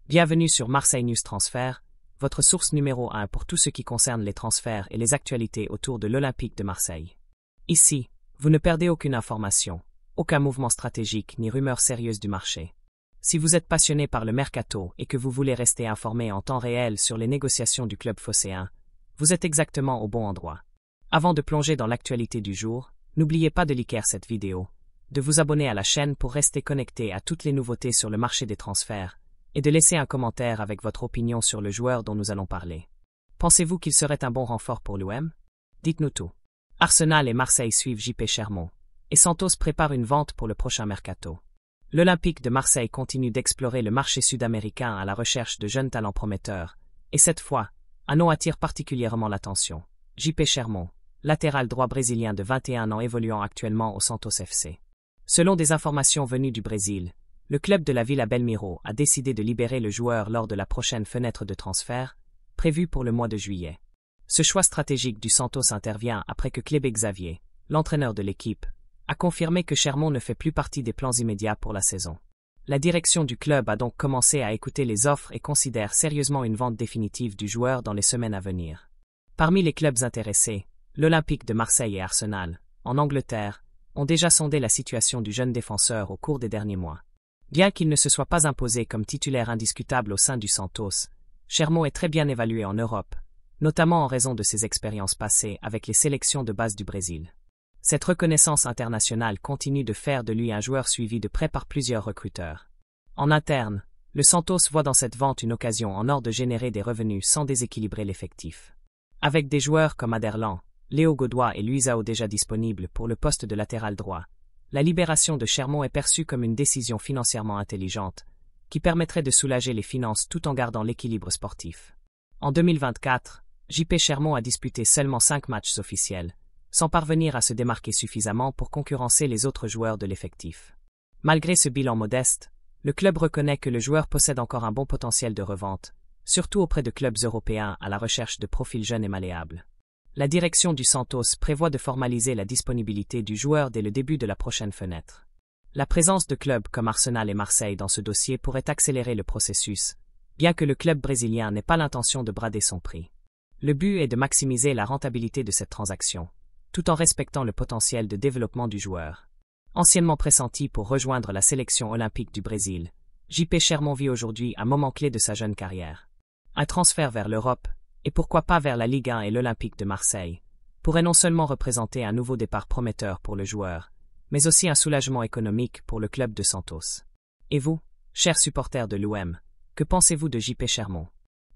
Bienvenue sur Marseille News Transfert, votre source numéro 1 pour tout ce qui concerne les transferts et les actualités autour de l'Olympique de Marseille. Ici, vous ne perdez aucune information, aucun mouvement stratégique ni rumeur sérieuse du marché. Si vous êtes passionné par le mercato et que vous voulez rester informé en temps réel sur les négociations du club phocéen, vous êtes exactement au bon endroit. Avant de plonger dans l'actualité du jour, n'oubliez pas de liker cette vidéo, de vous abonner à la chaîne pour rester connecté à toutes les nouveautés sur le marché des transferts, et de laisser un commentaire avec votre opinion sur le joueur dont nous allons parler. Pensez-vous qu'il serait un bon renfort pour l'OM? Dites-nous tout. Arsenal et Marseille suivent JP Chermont, et Santos prépare une vente pour le prochain mercato. L'Olympique de Marseille continue d'explorer le marché sud-américain à la recherche de jeunes talents prometteurs, et cette fois, un nom attire particulièrement l'attention. JP Chermont, latéral droit brésilien de 21 ans évoluant actuellement au Santos FC. Selon des informations venues du Brésil, le club de la Vila Belmiro a décidé de libérer le joueur lors de la prochaine fenêtre de transfert, prévue pour le mois de juillet. Ce choix stratégique du Santos intervient après que Clébé Xavier, l'entraîneur de l'équipe, a confirmé que Chermont ne fait plus partie des plans immédiats pour la saison. La direction du club a donc commencé à écouter les offres et considère sérieusement une vente définitive du joueur dans les semaines à venir. Parmi les clubs intéressés, l'Olympique de Marseille et Arsenal, en Angleterre, ont déjà sondé la situation du jeune défenseur au cours des derniers mois. Bien qu'il ne se soit pas imposé comme titulaire indiscutable au sein du Santos, Chermont est très bien évalué en Europe, notamment en raison de ses expériences passées avec les sélections de base du Brésil. Cette reconnaissance internationale continue de faire de lui un joueur suivi de près par plusieurs recruteurs. En interne, le Santos voit dans cette vente une occasion en or de générer des revenus sans déséquilibrer l'effectif. Avec des joueurs comme Aderlan, Léo Godoy et Luisao déjà disponibles pour le poste de latéral droit, la libération de Chermont est perçue comme une décision financièrement intelligente, qui permettrait de soulager les finances tout en gardant l'équilibre sportif. En 2024, JP Chermont a disputé seulement 5 matchs officiels, sans parvenir à se démarquer suffisamment pour concurrencer les autres joueurs de l'effectif. Malgré ce bilan modeste, le club reconnaît que le joueur possède encore un bon potentiel de revente, surtout auprès de clubs européens à la recherche de profils jeunes et malléables. La direction du Santos prévoit de formaliser la disponibilité du joueur dès le début de la prochaine fenêtre. La présence de clubs comme Arsenal et Marseille dans ce dossier pourrait accélérer le processus, bien que le club brésilien n'ait pas l'intention de brader son prix. Le but est de maximiser la rentabilité de cette transaction, tout en respectant le potentiel de développement du joueur. Anciennement pressenti pour rejoindre la sélection olympique du Brésil, JP Chermont vit aujourd'hui un moment clé de sa jeune carrière. Un transfert vers l'Europe, et pourquoi pas vers la Ligue 1 et l'Olympique de Marseille, pourrait non seulement représenter un nouveau départ prometteur pour le joueur, mais aussi un soulagement économique pour le club de Santos. Et vous, chers supporters de l'OM, que pensez-vous de JP Chermont?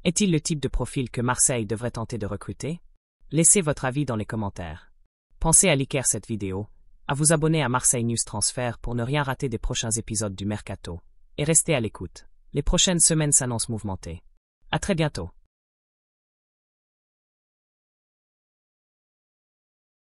Est-il le type de profil que Marseille devrait tenter de recruter? Laissez votre avis dans les commentaires. Pensez à liker cette vidéo, à vous abonner à Marseille News Transfert pour ne rien rater des prochains épisodes du Mercato, et restez à l'écoute. Les prochaines semaines s'annoncent mouvementées. À très bientôt.